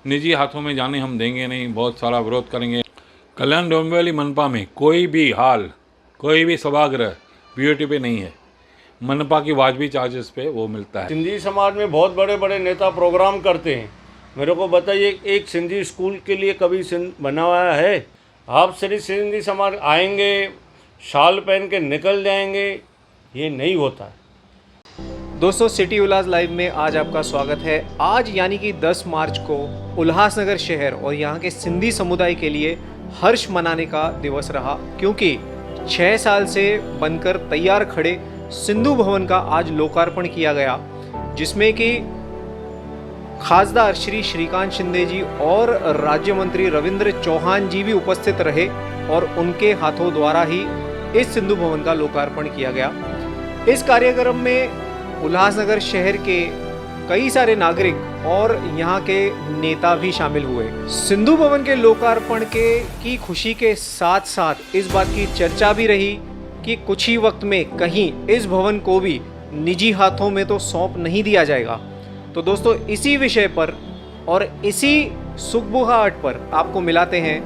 निजी हाथों में जाने हम देंगे नहीं, बहुत सारा विरोध करेंगे। कल्याण डोंबिवली मनपा में कोई भी हाल, कोई भी सभागृह बीओटी पे नहीं है। मनपा की वाजबी चार्जेस पे वो मिलता है। सिंधी समाज में बहुत बड़े बड़े नेता प्रोग्राम करते हैं। मेरे को बताइए, एक सिंधी स्कूल के लिए कभी बना हुआ है? आप सिर्फ सिंधी समाज आएंगे, शाल पहन के निकल जाएंगे, ये नहीं होता है। दोस्तों, सिटी उल्लास लाइव में आज आपका स्वागत है। आज यानी कि 10 मार्च को उल्लासनगर शहर और यहाँ के सिंधी समुदाय के लिए हर्ष मनाने का दिवस रहा, क्योंकि 6 साल से बनकर तैयार खड़े सिंधु भवन का आज लोकार्पण किया गया, जिसमें कि खासदार श्री श्रीकांत शिंदे जी और राज्य मंत्री रविंद्र चौहान जी भी उपस्थित रहे और उनके हाथों द्वारा ही इस सिंधु भवन का लोकार्पण किया गया। इस कार्यक्रम में उल्लासनगर शहर के कई सारे नागरिक और यहाँ के नेता भी शामिल हुए। सिंधु भवन के लोकार्पण की खुशी के साथ साथ इस बात की चर्चा भी रही कि कुछ ही वक्त में कहीं इस भवन को भी निजी हाथों में तो सौंप नहीं दिया जाएगा। तो दोस्तों, इसी विषय पर और इसी सुखबुहाहट पर आपको मिलाते हैं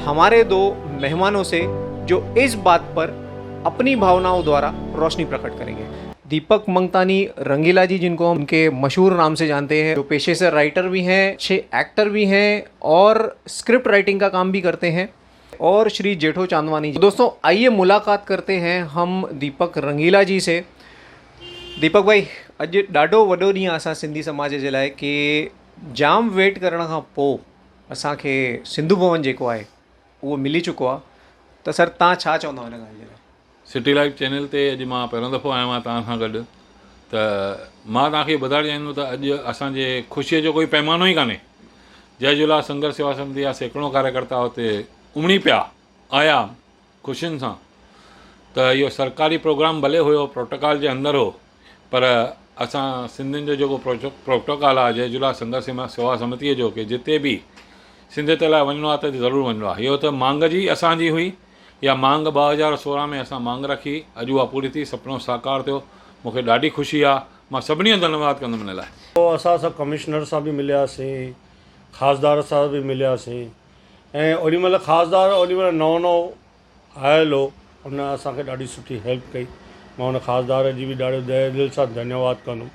हमारे 2 मेहमानों से, जो इस बात पर अपनी भावनाओं द्वारा रोशनी प्रकट करेंगे। दीपक मंगतानी रंगीला जी, जिनको हम उनके मशहूर नाम से जानते हैं, जो पेशे से राइटर भी हैं, अच्छे एक्टर भी हैं और स्क्रिप्ट राइटिंग का काम भी करते हैं, और श्री जेठो चांदवानी जी। दोस्तों, आइए मुलाकात करते हैं हम दीपक रंगीला जी से। दीपक भाई, अॼु ॾाढो वॾो ॾींहुं आहे असां सिंधी समाज जे लाइ कि जाम वेट करण खां पोइ असांखे सिंधु भवन जेको आहे उहो मिली चुको आहे। त सर, तव्हां छा चवंदा हिन ॻाल्हि जे लाइ? सिटी लाइव चैनल ते अॼु मां पहिरों दफ़ो आयो आहियां तव्हां सां गॾु। त मां तव्हांखे ॿुधाइणु चाहींदुमि त अॼु असांजे ख़ुशीअ जो कोई पैमानो ई कान्हे। जय झूलेलाल संघर्ष सेवा समिति जा सैकड़ो कार्यकर्ता हुते उमड़ी पिया आया ख़ुशियुनि सां। त इहो सरकारी प्रोग्राम भले हुयो, प्रोटोकॉल जे अंदरि हो, पर असां सिंधियुनि जो जेको प्रोटोकॉल आहे जय झूलेलाल संघर्ष सेवा समितीअ जो, कि जिते बि सिंधियत लाइ वञिणो आहे त ज़रूरु वञिणो आहे। इहो त मांग जी असांजी हुई, या मांग 2016 में असां मांग रखी, अॼु उहा पूरी थी, सुपिनो साकार थियो। मूंखे ॾाढी ख़ुशी आहे, मां सभिनी जो धन्यवाद कंदुमि हिन लाइ। पोइ असां सभु कमिश्नर सां बि मिलियासीं, ख़ासदार सां बि मिलियासीं, ऐं ओॾीमहिल ख़ासदार ओॾीमहिल नओं आयल हो, हुन असांखे ॾाढी सुठी हेल्प कई। मां हुन ख़ासदार जी बि ॾाढो दिलि सां धन्यवाद कंदुमि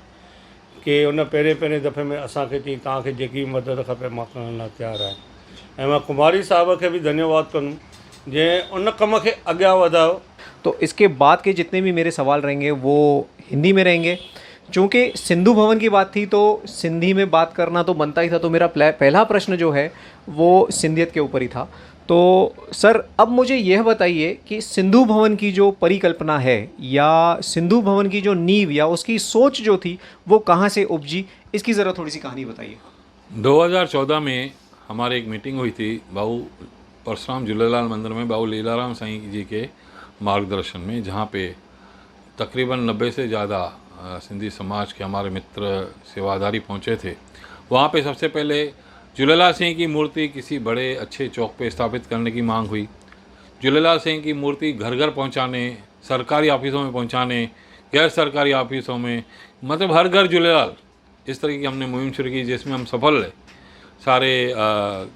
कि हुन पहिरें दफ़े में असांखे चई तव्हांखे जेकी मदद खपे मां करण लाइ तयारु आहियां। ऐं मां कुमारी साहिब खे बि धन्यवाद कंदुमि जंहिं उन कम खे अॻियां वधायो। तो इसके बाद के जितने भी मेरे सवाल रहेंगे वो हिंदी में रहेंगे, चूँकि सिंधु भवन की बात थी तो सिंधी में बात करना तो बनता ही था। तो मेरा पहला प्रश्न जो है वो सिंधियत के ऊपर ही था। तो सर, अब मुझे यह बताइए कि सिंधु भवन की जो परिकल्पना है या सिंधु भवन की जो नींव या उसकी सोच जो थी वो कहाँ से उपजी, इसकी ज़रा थोड़ी सी कहानी बताइए। 2014 में हमारी एक मीटिंग हुई थी बाबू परशुराम झूलेलाल मंदिर में, बाबू लीलाराम साईं जी के मार्गदर्शन में, जहाँ पे तकरीबन 90 से ज़्यादा सिंधी समाज के हमारे मित्र सेवादारी पहुँचे थे। वहाँ पे सबसे पहले झूलेलाल साईं की मूर्ति किसी बड़े अच्छे चौक पे स्थापित करने की मांग हुई। झूलेलाल साईं की मूर्ति घर घर पहुँचाने, सरकारी ऑफिसों में पहुँचाने, गैर सरकारी ऑफिसों में, मतलब हर घर झूलेलाल, इस तरह की हमने मुहिम शुरू की, जिसमें हम सफल रहे। सारे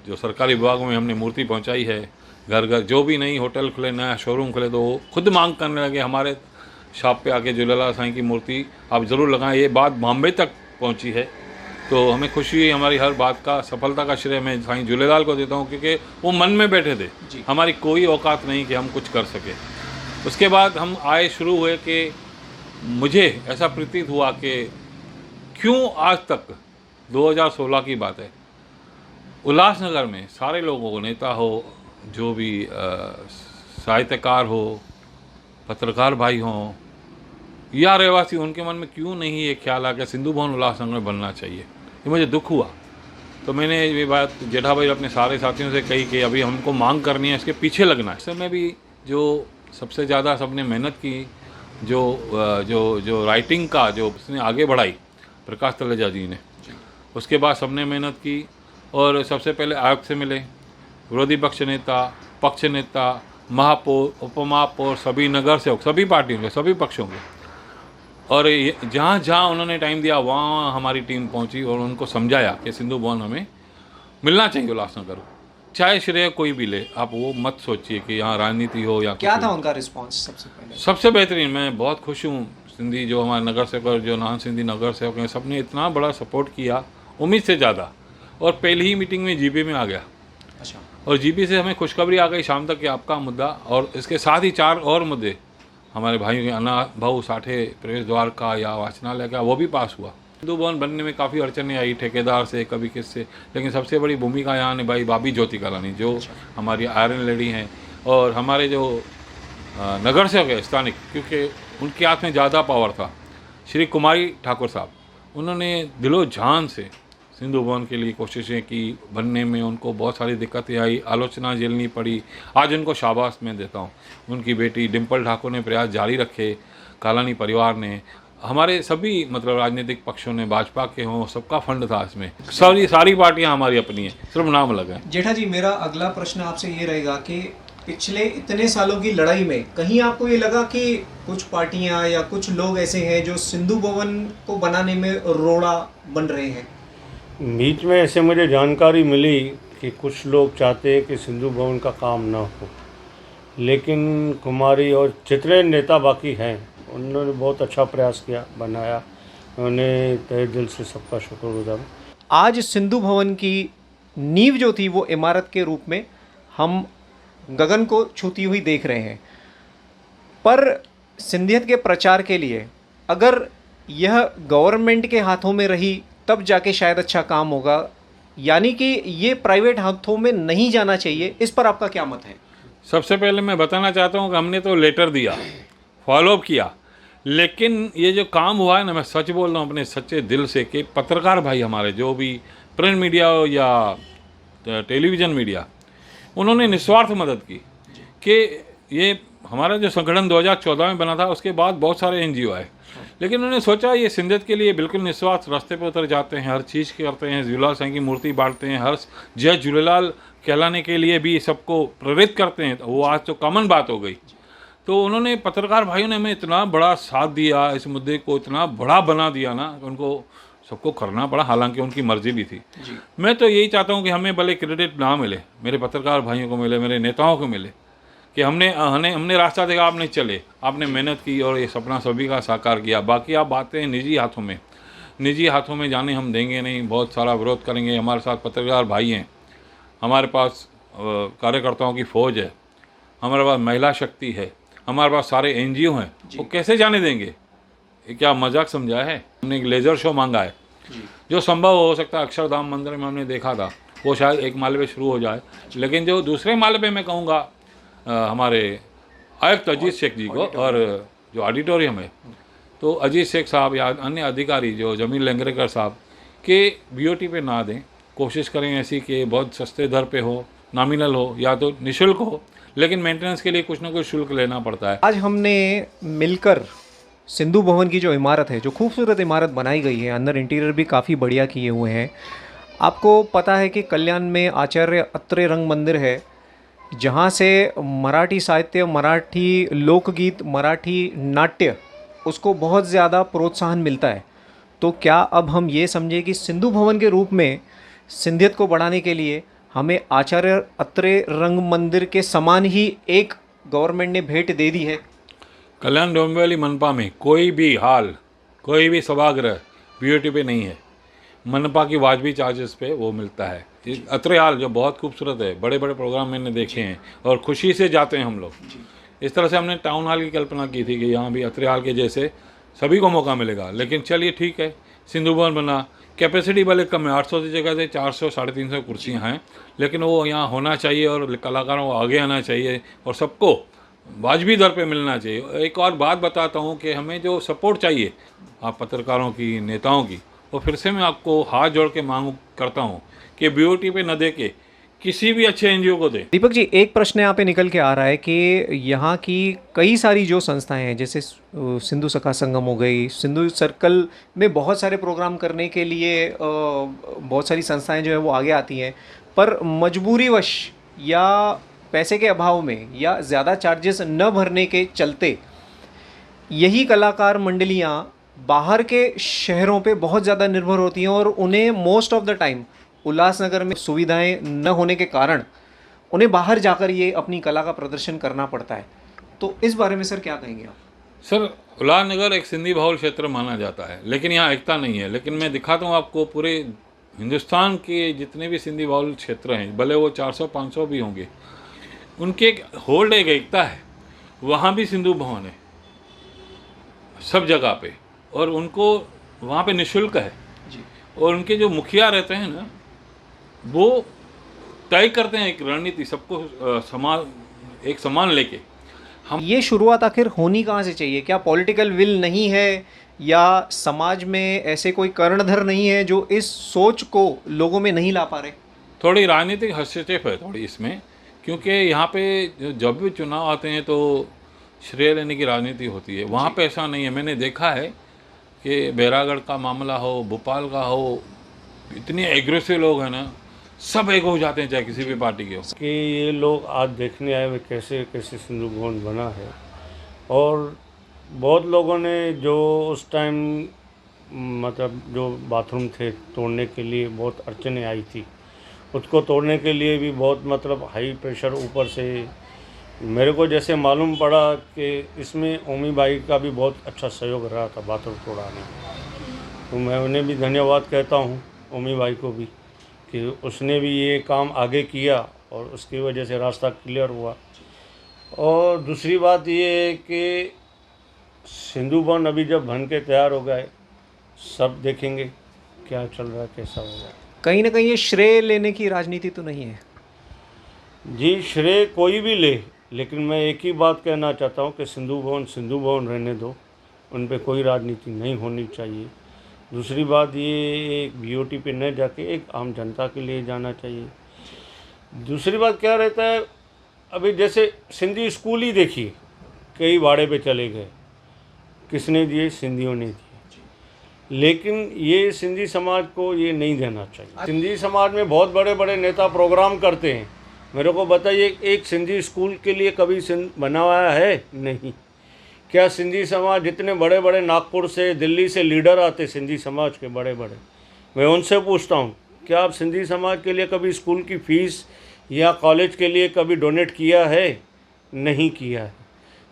जो सरकारी विभागों में हमने मूर्ति पहुंचाई है, घर घर। जो भी नई होटल खुले, नया शोरूम खुले, तो वो खुद मांग करने लगे हमारे शॉप पे आके झूलेलाल साईं की मूर्ति आप ज़रूर लगाएं। ये बात बॉम्बे तक पहुंची है, तो हमें खुशी हुई। हमारी हर बात का, सफलता का श्रेय मैं साईं झूलेलाल को देता हूँ, क्योंकि वो मन में बैठे थे, हमारी कोई औकात नहीं कि हम कुछ कर सके। उसके बाद हम आए, शुरू हुए कि मुझे ऐसा प्रतीत हुआ कि क्यों आज तक, 2016 की बात है, उल्लासनगर में सारे लोगों को, नेता हो, जो भी साहित्यकार हो, पत्रकार भाई हों या रहवासी, उनके मन में क्यों नहीं ये ख्याल आ कि सिंधु भवन उल्लासनगर में बनना चाहिए। ये मुझे दुख हुआ। तो मैंने ये बात जेठा भाई अपने सारे साथियों से कही कि अभी हमको मांग करनी है, इसके पीछे लगना है। इस समय भी जो सबसे ज़्यादा सबने मेहनत की, जो राइटिंग का जो उसने आगे बढ़ाई, प्रकाश तलेजा जी ने, उसके बाद सबने मेहनत की। और सबसे पहले आयुक्त से मिले, विरोधी पक्ष नेता, महापौर, उपमहापौर, सभी नगर सेवक, सभी पार्टियों के, सभी पक्षों के, और जहाँ जहाँ उन्होंने टाइम दिया वहाँ हमारी टीम पहुँची और उनको समझाया कि सिंधु भवन हमें मिलना चाहिए उल्लासनगर को, चाहे श्रेय कोई भी ले, आप वो मत सोचिए कि यहाँ राजनीति हो या क्या कुछ था भी। उनका रिस्पॉन्स सबसे पहले? सबसे बेहतरीन, मैं बहुत खुश हूँ। सिंधी जो हमारे नगर सेवक और जो नॉन सिंधी नगर सेवक हैं, सबने इतना बड़ा सपोर्ट किया, उम्मीद से ज़्यादा। और पहली ही मीटिंग में जीपी में आ गया, अच्छा, और जीपी से हमें खुशखबरी आ गई शाम तक कि आपका मुद्दा, और इसके साथ ही 4 और मुद्दे हमारे भाइयों के अनाथ भाऊ साठे प्रवेश द्वार का या वाचनालय का, वो भी पास हुआ। हिंदू भवन बनने में काफ़ी अड़चने आई, ठेकेदार से कभी किससे, लेकिन सबसे बड़ी भूमिका यहाँ निभाई भाभी ज्योति कलानी, जो हमारी आयरन लेडी हैं, और हमारे जो नगर सेवक है स्थानिक, क्योंकि उनके हाथ में ज़्यादा पावर था, श्री कुमारी ठाकुर साहब, उन्होंने दिलो जान से सिंधु भवन के लिए कोशिशें की। बनने में उनको बहुत सारी दिक्कतें आई, आलोचना झेलनी पड़ी। आज उनको शाबाश मैं देता हूँ। उनकी बेटी डिम्पल ठाकुर ने प्रयास जारी रखे, कालानी परिवार ने, हमारे सभी मतलब राजनीतिक पक्षों ने, भाजपा के हों, सबका फंड था इसमें। सारी पार्टियां हमारी अपनी हैं, सिर्फ नाम अलग है। जेठा जी, मेरा अगला प्रश्न आपसे ये रहेगा कि पिछले इतने सालों की लड़ाई में कहीं आपको ये लगा कि कुछ पार्टियां या कुछ लोग ऐसे हैं जो सिंधु भवन को बनाने में रोड़ा बन रहे हैं? बीच में ऐसे मुझे जानकारी मिली कि कुछ लोग चाहते हैं कि सिंधु भवन का काम ना हो, लेकिन कुमारी और जितने नेता बाकी हैं उन्होंने बहुत अच्छा प्रयास किया, बनाया। उन्हें तहे दिल से सबका शुक्रगुजार हूँ। आज सिंधु भवन की नींव जो थी वो इमारत के रूप में हम गगन को छूती हुई देख रहे हैं, पर सिंधियत के प्रचार के लिए अगर यह गवर्नमेंट के हाथों में रही तब जाके शायद अच्छा काम होगा, यानी कि ये प्राइवेट हाथों में नहीं जाना चाहिए। इस पर आपका क्या मत है? सबसे पहले मैं बताना चाहता हूँ कि हमने तो लेटर दिया, फॉलोअप किया, लेकिन ये जो काम हुआ है ना, मैं सच बोल रहा हूँ अपने सच्चे दिल से, कि पत्रकार भाई हमारे जो भी प्रिंट मीडिया हो या टेलीविज़न मीडिया, उन्होंने निस्वार्थ मदद की। कि ये हमारा जो संगठन 2014 में बना था, उसके बाद बहुत सारे एनजीओ आए, लेकिन उन्होंने सोचा ये सिंधियत के लिए बिल्कुल निस्वार्थ रास्ते पर उतर जाते हैं, हर चीज़ करते हैं, झूलेलाल साईं की मूर्ति बांटते हैं, हर जय झूलेलाल कहलाने के लिए भी सबको प्रेरित करते हैं। तो वो आज तो कॉमन बात हो गई। तो उन्होंने, पत्रकार भाइयों ने हमें इतना बड़ा साथ दिया, इस मुद्दे को इतना बड़ा बना दिया ना, उनको सबको करना पड़ा, हालांकि उनकी मर्जी भी थी। मैं तो यही चाहता हूँ कि हमें भले क्रेडिट ना मिले, मेरे पत्रकार भाइयों को मिले, मेरे नेताओं को मिले, कि हमने रास्ता देखा, आपने चले, आपने मेहनत की और ये सपना सभी का साकार किया। बाकी आप बातें निजी हाथों में जाने हम देंगे नहीं, बहुत सारा विरोध करेंगे। हमारे साथ पत्रकार भाई हैं, हमारे पास कार्यकर्ताओं की फ़ौज है, हमारे पास महिला शक्ति है, हमारे पास सारे एनजीओ हैं, वो कैसे जाने देंगे? ये क्या मजाक समझा है? हमने एक लेज़र शो मांगा है, जो संभव हो सकता है अक्षरधाम मंदिर में हमने देखा था, वो शायद एक माले पे शुरू हो जाए, लेकिन जो दूसरे माले पे मैं कहूँगा हमारे आयुक्त अजीत शेख जी को, और जो ऑडिटोरियम है, तो अजीत शेख साहब या अन्य अधिकारी जो जमीन लेंगरेकर साहब के बीओटी पे ना दें, कोशिश करें ऐसी कि बहुत सस्ते दर पे हो, नॉमिनल हो या तो निःशुल्क हो, लेकिन मेंटेनेंस के लिए कुछ ना कुछ शुल्क लेना पड़ता है। आज हमने मिलकर सिंधु भवन की जो इमारत है, जो खूबसूरत इमारत बनाई गई है, अंदर इंटीरियर भी काफ़ी बढ़िया किए हुए हैं। आपको पता है कि कल्याण में आचार्य अत्रे रंग मंदिर है, जहाँ से मराठी साहित्य, मराठी लोकगीत, मराठी नाट्य, उसको बहुत ज़्यादा प्रोत्साहन मिलता है। तो क्या अब हम ये समझे कि सिंधु भवन के रूप में सिंधियत को बढ़ाने के लिए हमें आचार्य अत्रे रंग मंदिर के समान ही एक गवर्नमेंट ने भेंट दे दी है? कल्याण डोंबिवली मनपा में कोई भी हाल, कोई भी सभागृह बीओटी पे नहीं है, मनपा की वाजबी चार्जेस पे वो मिलता है। अत्रे हाल जो बहुत खूबसूरत है, बड़े बड़े प्रोग्राम मैंने देखे हैं और खुशी से जाते हैं हम लोग। इस तरह से हमने टाउन हॉल की कल्पना की थी कि यहाँ भी अत्रे हाल के जैसे सभी को मौका मिलेगा। लेकिन चलिए ठीक है, सिंधु भवन बना, कैपेसिटी भले कम है, 800 की जगह से 400 350 कुर्सियाँ हैं, लेकिन वो यहाँ होना चाहिए और कलाकारों को आगे आना चाहिए और सबको वाजबी दर पे मिलना चाहिए। एक और बात बताता हूँ कि हमें जो सपोर्ट चाहिए आप पत्रकारों की, नेताओं की, वो फिर से मैं आपको हाथ जोड़ के मांग करता हूँ कि बीओटी पे न दे के किसी भी अच्छे एनजीओ को दे। दीपक जी, एक प्रश्न यहाँ पे निकल के आ रहा है कि यहाँ की कई सारी जो संस्थाएं हैं, जैसे सिंधु सखा संगम हो गई, सिंधु सर्कल में बहुत सारे प्रोग्राम करने के लिए बहुत सारी संस्थाएं जो है वो आगे आती हैं, पर मजबूरीवश या पैसे के अभाव में या ज़्यादा चार्जेस न भरने के चलते यही कलाकार मंडलियाँ बाहर के शहरों पे बहुत ज़्यादा निर्भर होती हैं और उन्हें most of the time Ulhasnagar में सुविधाएं न होने के कारण उन्हें बाहर जाकर ये अपनी कला का प्रदर्शन करना पड़ता है, तो इस बारे में सर क्या कहेंगे आप? सर, उल्लासनगर एक सिंधी बहुल क्षेत्र माना जाता है, लेकिन यहाँ एकता नहीं है। लेकिन मैं दिखाता हूँ आपको, पूरे हिंदुस्तान के जितने भी सिंधी बहुल क्षेत्र हैं, भले वो 400-500 भी होंगे, उनके एक होल्ड एक एकता है। वहाँ भी सिंधु भवन है सब जगह पे, और उनको वहाँ पे निःशुल्क है। और उनके जो मुखिया रहते हैं ना, वो तय करते हैं एक रणनीति, सबको एक समान लेके। ये शुरुआत आखिर होनी कहाँ से चाहिए? क्या पॉलिटिकल विल नहीं है, या समाज में ऐसे कोई कर्णधर नहीं है जो इस सोच को लोगों में नहीं ला पा रहे? थोड़ी राजनीतिक हस्तक्षेप है थोड़ी इसमें, क्योंकि यहाँ पे जब भी चुनाव आते हैं तो श्रेय लेने की राजनीति होती है। वहाँ पे ऐसा नहीं है। मैंने देखा है कि बैरागढ़ का मामला हो, भोपाल का हो, इतने एग्रेसिव लोग हैं ना, सब एक हो जाते हैं चाहे किसी भी पार्टी के हो। कि ये लोग आज देखने आए हुए कैसे कैसे सिंधु भवन बना है, और बहुत लोगों ने जो उस टाइम मतलब जो बाथरूम थे तोड़ने के लिए बहुत अड़चने आई थी, उसको तोड़ने के लिए भी बहुत मतलब हाई प्रेशर ऊपर से मेरे को जैसे मालूम पड़ा कि इसमें ओमी भाई का भी बहुत अच्छा सहयोग रहा था बाथरूम तोड़ाने में। तो मैं उन्हें भी धन्यवाद कहता हूँ, ओमी भाई को भी, कि उसने भी ये काम आगे किया और उसकी वजह से रास्ता क्लियर हुआ। और दूसरी बात ये है कि सिंधु भवन अभी जब बन के तैयार हो गए, सब देखेंगे क्या चल रहा है, कैसा होगा। कहीं ना कहीं ये श्रेय लेने की राजनीति तो नहीं है? जी, श्रेय कोई भी ले, लेकिन मैं एक ही बात कहना चाहता हूँ कि सिंधु भवन रहने दो, उन पे कोई राजनीति नहीं होनी चाहिए। दूसरी बात ये एक बीओटी पे न जाके एक आम जनता के लिए जाना चाहिए। दूसरी बात क्या रहता है, अभी जैसे सिंधी स्कूल ही देखिए, कई भाड़े पे चले गए, किसने दिए? सिंधियों ने दिए। लेकिन ये सिंधी समाज को ये नहीं देना चाहिए। सिंधी समाज में बहुत बड़े बड़े नेता प्रोग्राम करते हैं, मेरे को बताइए एक सिंधी स्कूल के लिए कभी बना हुआ है? नहीं। क्या सिंधी समाज जितने बड़े बड़े नागपुर से, दिल्ली से लीडर आते सिंधी समाज के बड़े बड़े, मैं उनसे पूछता हूँ, क्या आप सिंधी समाज के लिए कभी स्कूल की फ़ीस या कॉलेज के लिए कभी डोनेट किया है? नहीं किया है।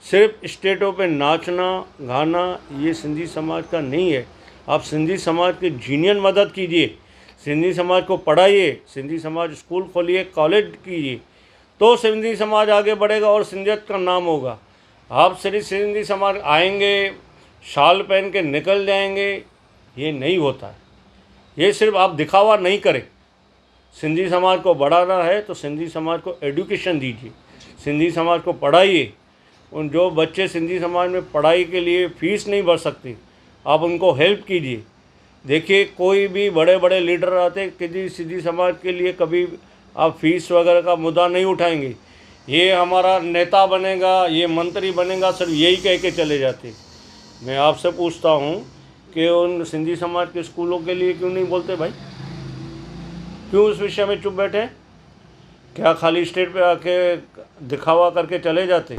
सिर्फ स्टेटों पे नाचना गाना ये सिंधी समाज का नहीं है। आप सिंधी समाज के जीनियन मदद कीजिए, सिंधी समाज को पढ़ाइए, सिंधी समाज स्कूल खोलिए, कॉलेज कीजिए, तो सिंधी समाज आगे बढ़ेगा और सिंधियत का नाम होगा। आप सिर्फ सिंधी समाज आएंगे, शाल पहन के निकल जाएंगे, ये नहीं होता है। ये सिर्फ आप दिखावा नहीं करें। सिंधी समाज को बढ़ाना है तो सिंधी समाज को एजुकेशन दीजिए, सिंधी समाज को पढ़ाइए। उन जो बच्चे सिंधी समाज में पढ़ाई के लिए फ़ीस नहीं भर सकते, आप उनको हेल्प कीजिए। देखिए कोई भी बड़े बड़े लीडर आते, किसी सिंधी समाज के लिए कभी आप फीस वगैरह का मुद्दा नहीं उठाएंगे। ये हमारा नेता बनेगा, ये मंत्री बनेगा, सिर्फ यही कह के चले जाते। मैं आपसे पूछता हूँ कि उन सिंधी समाज के स्कूलों के लिए क्यों नहीं बोलते भाई? क्यों उस विषय में चुप बैठे? क्या खाली स्टेट पे आके दिखावा करके चले जाते?